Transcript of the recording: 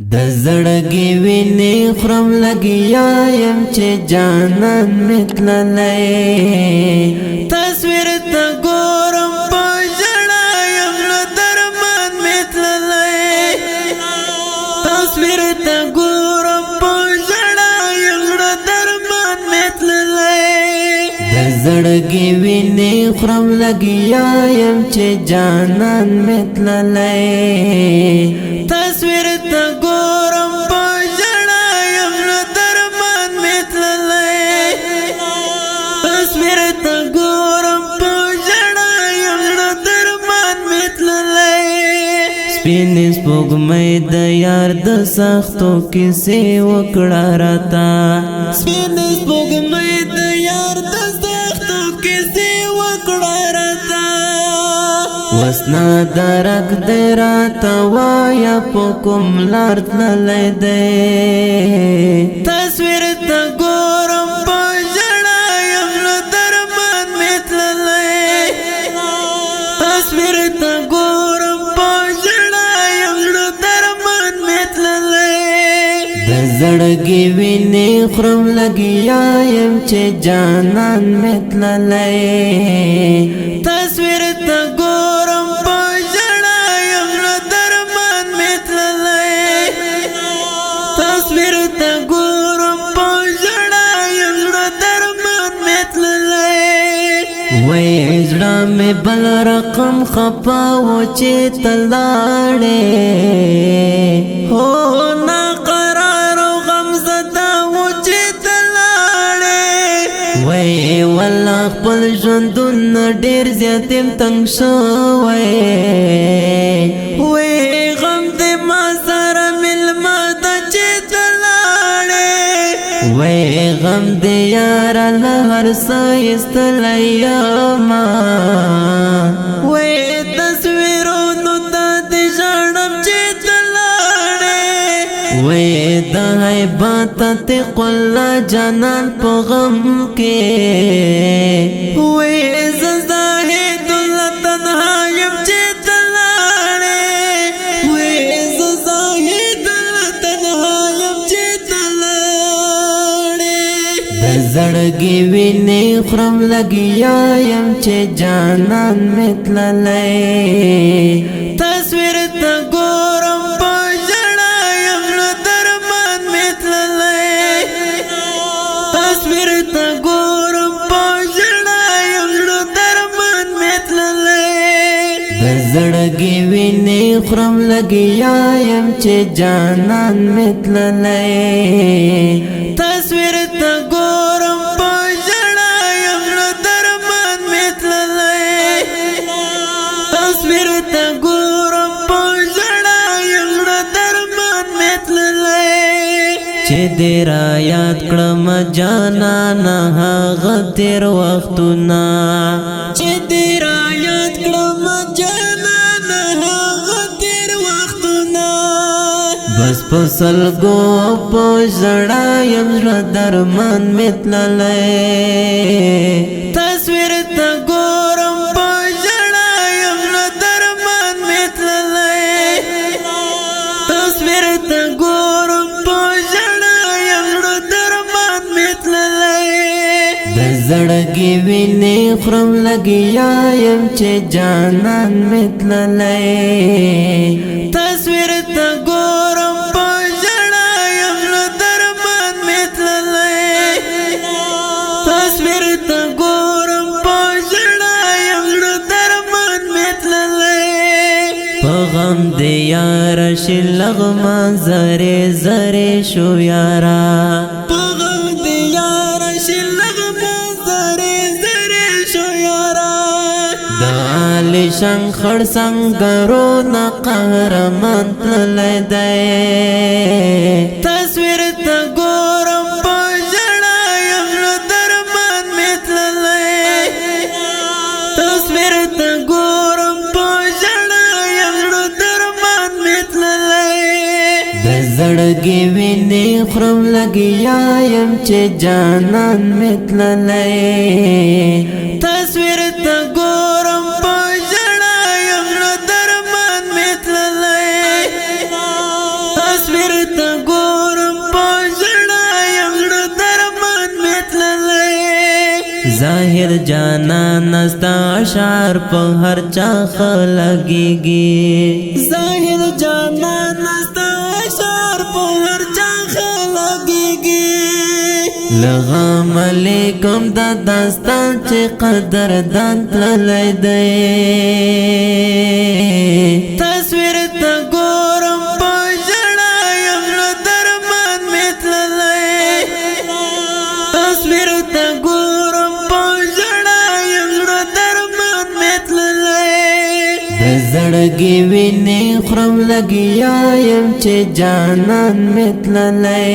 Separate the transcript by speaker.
Speaker 1: د زړګي ویني خرم لګیا يم چې جانان متللې تصویر ته ګورم په ژړا يم نو درمان متللې تصویر ته ګورم په ژړا يم نو درمان متللې د زړګي ویني خرم لګیا يم چې جانان متللې تصویر ته ګورم په ژړا یم نو درمان متللې تصویر ته ګورم په ژړا یم نو درمان متللې سپینې سپوږمۍ د یار د سختو کیسې وکړه راته سپینې سپوږمۍ د یار د سختو کیسې وکړه راته وسنا درک دراتا وایا پکم لار تللی دی تصویر تا گورم پا جڑا یم نو درمان متللی تصویر تا گورم پا جڑا یم نو درمان متللی د زړګي ویني خرم لګیا یم چې جانان متللی تصویر تا ګورم په ژړا یم نو درمان متللی تصویر تا ګورم په ژړا یم نو درمان متللی وای زړه مې بل رقم خپا و چې تلاړې هو وای والله خپل ژوندون ډیر زیاتم تنگ شوی وای غم دې ما سره ملما د چې تلاړې وای غم دې یار له هر څه ایستلی یما وای تصویرونو ته دې ژړم چې تلاړې وای د حیبات ته قلا جانان په غم کې وای زاهد الله تنها یم چې تلاړې وای زاهد الله تنها یم چې تلاړې د زړګي ویني خرم لګیا یم چې جانان متللی تصویر ته ګورم په ژړا یم نو درمان متللی تصویر ته ګورم په ژړا یم نو درمان متللی د زړګي ویني خرم لګیا یم چې جانان متللی تصویر ته ګورم په ژړا یم نو درمان متللی تصویر ته ګورم په ژړا یم نو درمان متللی چې دې را یاد کړم جانانه هغه تېر وختونه چې دې را یاد کړم جانانه هغه تېر وختونه بس په سلګو په ژړا یم زړه درمان متللی تصویر ته ګورم په ژړا یم نو درمان متللی تصویر ته ګورم په ژړا یم نو درمان متللی د زړګي ویني خرم لګیا یم چې جانان متللی تصویر ته ګورم په ژړا یم نو درمان متللی تصویر ته ګورم په ژړا یم نو درمان متللی په غم دې یار شي لغما زره زره شو یارا په غم دې یار شي لغما زره زره شو یارا د علی شان خړ څنګهرو نه قهرمان تللی دی تصویر ته ګورم په ژړا یم نو درمان متللی تصویر ته ګورم په ژړا یم نو درمان متللی د زړګي ویني خرم لګیا یم چې جانان متللی تصویر ته ګورم په ژړا یم نو درمان متللی تصویر ظاهر جانان نستا اشعار په هر چا خلګيږي ظاهر جانان نستا اشعار په هر چا خلګيږي لغم علیکم دا داستان چې قدردان تللی دی تصویر ته ګورم په ژړا یم زړه درمان مې تللی تصویر ته ګورم په ژړا یم زړه درمان مې تللی د زړګي وینې خورم لګیا یم چې جانان مې تللی